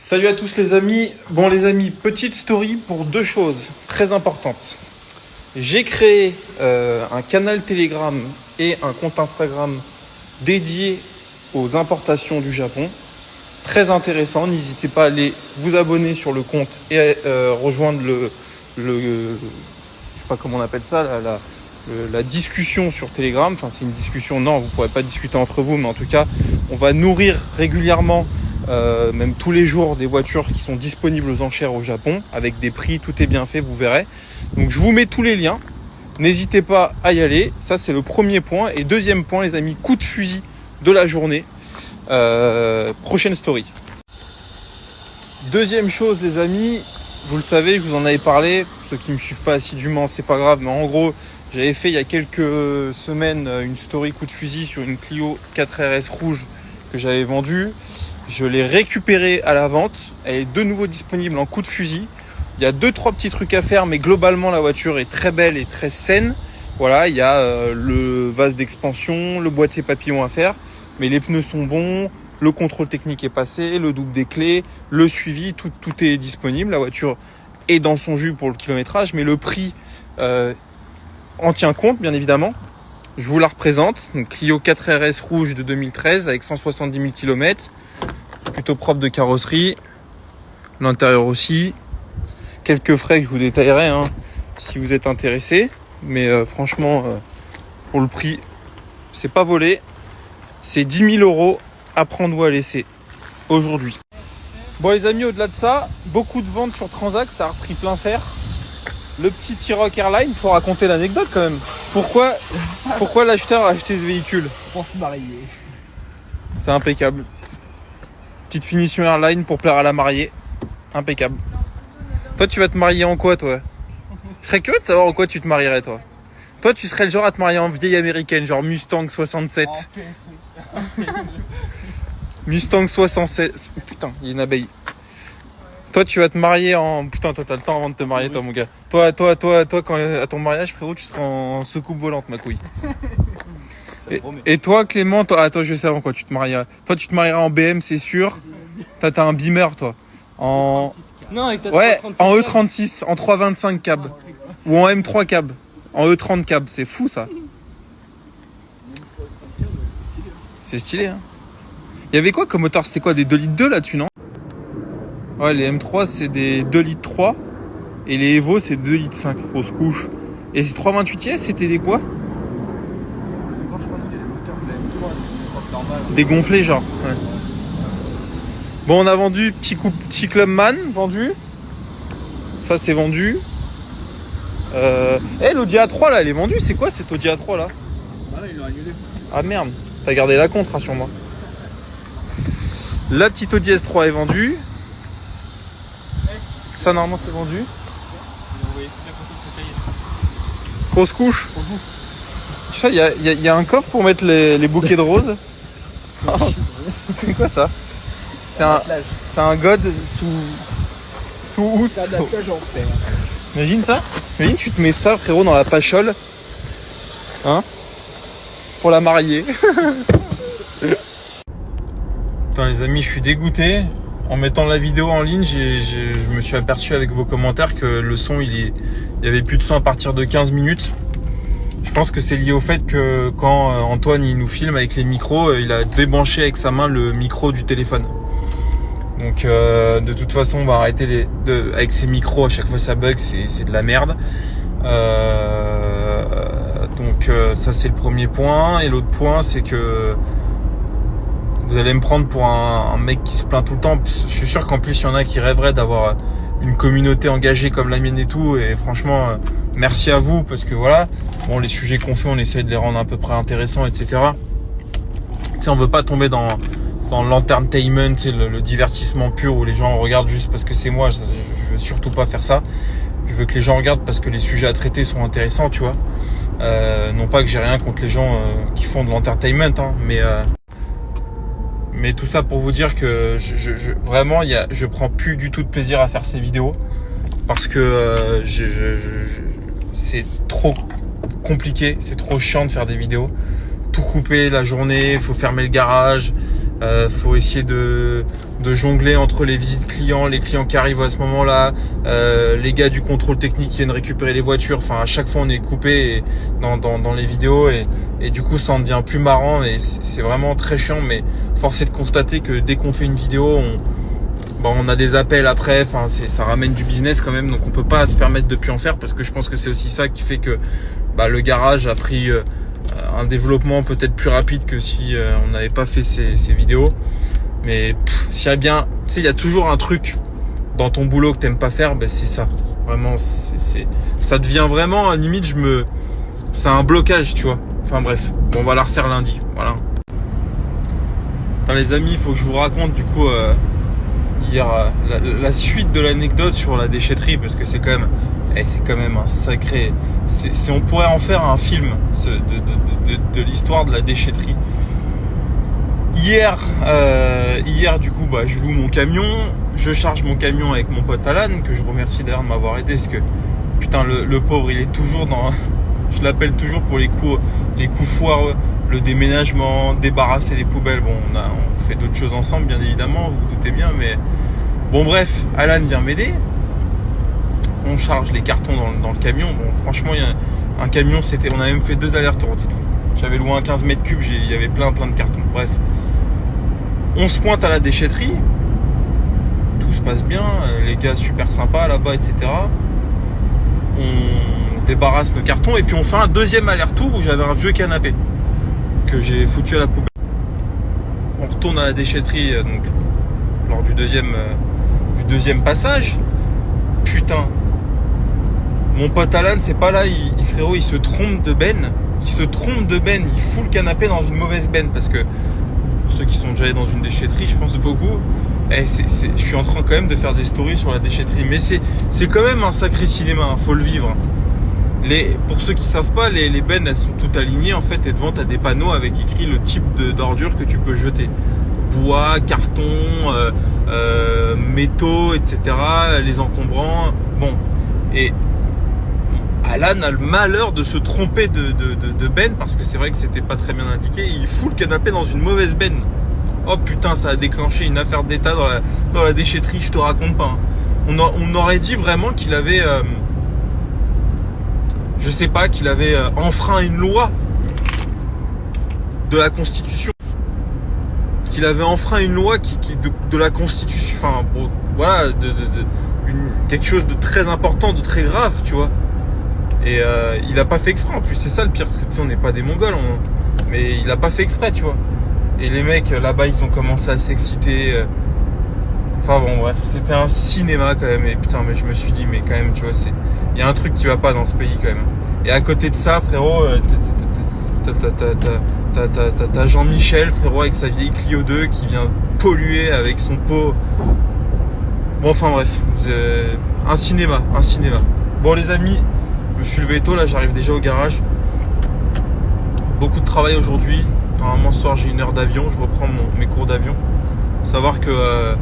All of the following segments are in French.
Salut à tous les amis. Bon les amis, petite story pour deux choses très importantes. J'ai créé un canal Telegram et un compte Instagram dédié aux importations du Japon. Très intéressant, n'hésitez pas à aller vous abonner sur le compte et rejoindre je sais pas comment on appelle ça, la discussion sur Telegram. Enfin c'est une discussion, non vous ne pourrez pas discuter entre vous, mais en tout cas on va nourrir régulièrement même tous les jours des voitures qui sont disponibles aux enchères au Japon avec des prix, tout est bien fait, vous verrez. Donc je vous mets tous les liens, n'hésitez pas à y aller, ça c'est le premier point. Et deuxième point les amis, coup de fusil de la journée, prochaine story. Deuxième chose les amis, vous le savez, je vous en avais parlé, ceux qui ne me suivent pas assidûment c'est pas grave, mais en gros j'avais fait il y a quelques semaines une story coup de fusil sur une Clio 4RS rouge que j'avais vendue. Je l'ai récupérée à la vente. Elle est de nouveau disponible en coup de fusil. Il y a 2-3 petits trucs à faire, mais globalement la voiture est très belle et très saine. Voilà, il y a le vase d'expansion, le boîtier papillon à faire, mais les pneus sont bons, le contrôle technique est passé, le double des clés, le suivi, tout est disponible. La voiture est dans son jus pour le kilométrage, mais le prix en tient compte, bien évidemment. Je vous la représente. Donc Clio 4RS rouge de 2013 avec 170 000 km. Plutôt propre de carrosserie. L'intérieur aussi. Quelques frais que je vous détaillerai si vous êtes intéressé. Mais franchement, pour le prix, c'est pas volé. C'est 10 000 € à prendre ou à laisser aujourd'hui. Bon les amis, au-delà de ça, beaucoup de ventes sur Transact, ça a repris plein fer. Le petit T-Roc Airline, faut raconter l'anecdote quand même. Pourquoi l'acheteur a acheté ce véhicule? Pour se marier. C'est impeccable. Petite finition Airline pour plaire à la mariée. Impeccable. Toi, tu vas te marier en quoi, toi? Je serais curieux de savoir en quoi tu te marierais, toi. Toi, tu serais le genre à te marier en vieille américaine, genre Mustang 67. Mustang 67. Putain, il y a une abeille. Toi, tu vas te marier en... Putain, toi, t'as le temps avant de te marier, toi, mon gars. Toi, quand à ton mariage, frérot, tu seras en soucoupe volante, ma couille. Et toi, Clément, attends, je sais en quoi tu te marieras. Toi, tu te marieras en BM, c'est sûr. T'as un Beamer, toi. Non, avec ta en E36, en 325 cab. Ou en M3 cab. En E30 cab, c'est fou, ça. C'est stylé, hein. Il y avait quoi comme moteur? C'était quoi, des 2 litres 2 là-dessus, non? Ouais, les M3, c'est des 2 litres 3. Et les Evo, c'est 2 litres 5. Fausse couche. Et ces 328S, c'était des quoi? Je crois que c'était les moteurs de la M3, normal. Dégonflés, genre. Ouais. Bon, on a vendu petit Clubman, vendu. Ça, c'est vendu. L'Audi A3, là, elle est vendue. C'est quoi cette Audi A3, là? Ah là, ils l'ont annulé. Ah merde. T'as gardé la contre, rassure-moi. La petite Audi S3 est vendue. Ça, normalement, c'est vendu. Fausse couche. Tu sais, il y a un coffre pour mettre les bouquets de roses. C'est quoi ça? C'est un god sous housse. C'est un attache en fer. Imagine ça. Imagine tu te mets ça, frérot, dans la pachole. Hein? Pour la marier. Putain les amis, je suis dégoûté. En mettant la vidéo en ligne, je me suis aperçu avec vos commentaires que le son, il y avait plus de son à partir de 15 minutes. Je pense que c'est lié au fait que quand Antoine il nous filme avec les micros, il a débranché avec sa main le micro du téléphone. Donc de toute façon, on va arrêter avec ces micros, à chaque fois ça bug, c'est de la merde. Donc ça c'est le premier point. Et l'autre point, c'est que vous allez me prendre pour un mec qui se plaint tout le temps. Je suis sûr qu'en plus il y en a qui rêveraient d'avoir une communauté engagée comme la mienne et tout. Et franchement, merci à vous parce que voilà, bon, les sujets qu'on fait, on essaye de les rendre à peu près intéressants, etc. Tu sais, on veut pas tomber dans l'entertainment, le divertissement pur où les gens regardent juste parce que c'est moi. Je veux surtout pas faire ça. Je veux que les gens regardent parce que les sujets à traiter sont intéressants, tu vois. Non pas que j'ai rien contre les gens qui font de l'entertainment, hein, mais tout ça pour vous dire que vraiment, je prends plus du tout de plaisir à faire ces vidéos parce que c'est trop compliqué, c'est trop chiant de faire des vidéos. Tout couper la journée, il faut fermer le garage, Faut essayer de jongler entre les visites clients, les clients qui arrivent à ce moment-là, les gars du contrôle technique qui viennent récupérer les voitures. Enfin, à chaque fois on est coupé dans les vidéos et du coup ça en devient plus marrant et c'est vraiment très chiant. Mais force est de constater que dès qu'on fait une vidéo, on a des appels après. Enfin, ça ramène du business quand même, donc on peut pas se permettre de plus en faire parce que je pense que c'est aussi ça qui fait que le garage a pris un développement peut-être plus rapide que si on n'avait pas fait ces vidéos. Mais s'il y a bien, tu sais, il y a toujours un truc dans ton boulot que t'aimes pas faire, c'est ça. Vraiment, ça devient vraiment, limite, c'est un blocage, tu vois. Enfin bref, on va la refaire lundi, voilà. Attends, les amis, il faut que je vous raconte du coup hier la suite de l'anecdote sur la déchetterie parce que c'est quand même un sacré. On pourrait en faire un film de l'histoire de la déchetterie. Hier, du coup, je loue mon camion, je charge mon camion avec mon pote Alan, que je remercie d'ailleurs de m'avoir aidé, parce que putain, le pauvre, il est toujours je l'appelle toujours pour les coups foireux, le déménagement, débarrasser les poubelles. Bon, on fait d'autres choses ensemble, bien évidemment, vous vous doutez bien, mais bon, bref, Alan vient m'aider. On charge les cartons dans le camion. Bon, franchement, il y a un camion, on a même fait 2 allers-retours, dites-vous. J'avais loué un 15 mètres cubes, il y avait plein de cartons. Bref, on se pointe à la déchetterie. Tout se passe bien, les gars super sympas là-bas, etc. On débarrasse nos cartons et puis on fait un deuxième aller-retour où j'avais un vieux canapé que j'ai foutu à la poubelle. On retourne à la déchetterie donc lors du deuxième passage. Putain, mon pote Alan, c'est pas là, frérot, il se trompe de benne. Il fout le canapé dans une mauvaise benne parce que pour ceux qui sont déjà allés dans une déchetterie, je pense beaucoup. Je suis en train quand même de faire des stories sur la déchetterie, mais c'est quand même un sacré cinéma, faut le vivre. Pour ceux qui savent pas, les bennes elles sont toutes alignées en fait et devant t'as des panneaux avec écrit le type d'ordure que tu peux jeter. Bois, carton, métaux, etc. Les encombrants. Bon, et Alan a le malheur de se tromper de benne parce que c'est vrai que c'était pas très bien indiqué. Il fout le canapé dans une mauvaise benne. Oh putain, ça a déclenché une affaire d'état dans la déchetterie, je te raconte pas. On aurait dit vraiment qu'il avait, qu'il avait enfreint une loi de la Constitution. Qu'il avait enfreint une loi de la Constitution. Enfin, bon, voilà, quelque chose de très important, de très grave, tu vois. Et il a pas fait exprès en plus, c'est ça le pire, parce que tu sais, on n'est pas des Mongols, mais il a pas fait exprès, tu vois. Et les mecs là-bas, ils ont commencé à s'exciter. Enfin bon, bref, c'était un cinéma quand même. Et putain, mais je me suis dit, mais quand même, tu vois, il y a un truc qui va pas dans ce pays quand même. Et à côté de ça, frérot, t'as Jean-Michel, frérot, avec sa vieille Clio 2 qui vient polluer avec son pot. Bon, enfin bref, un cinéma. Bon les amis, je me suis levé tôt, là j'arrive déjà au garage. Beaucoup de travail aujourd'hui. Normalement ce soir j'ai 1 heure d'avion, je reprends mes cours d'avion. Faut savoir que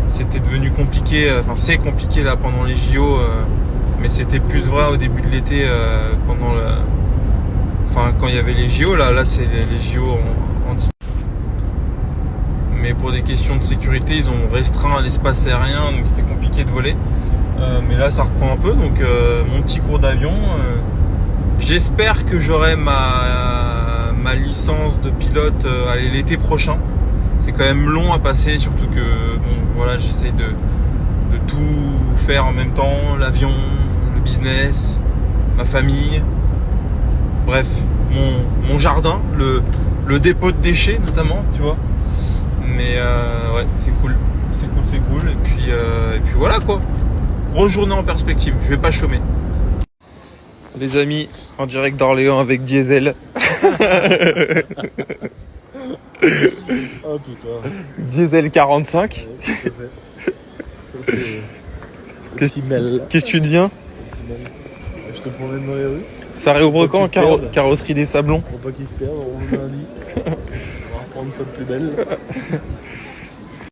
c'était devenu compliqué, enfin c'est compliqué là pendant les JO, mais c'était plus vrai au début de l'été quand il y avait les JO, là c'est les JO en mais pour des questions de sécurité ils ont restreint l'espace aérien, donc c'était compliqué de voler. Mais là ça reprend un peu, donc mon petit cours d'avion, j'espère que j'aurai ma licence de pilote l'été prochain. C'est quand même long à passer, surtout que bon voilà, j'essaye de tout faire en même temps, l'avion, le business, ma famille, bref, mon jardin, le dépôt de déchets notamment, tu vois. Mais ouais, c'est cool. Et puis voilà quoi. Grosse journée en perspective, je vais pas chômer. Les amis, en direct d'Orléans avec Diesel. Oh putain. Diesel 45. Ouais, qu'est-ce que tu deviens? Je te promène dans les rues. Ça réouvre quand carrosserie des Sablons? Pour pas qu'ils se perdent, on lundi. On va reprendre ça de plus belle.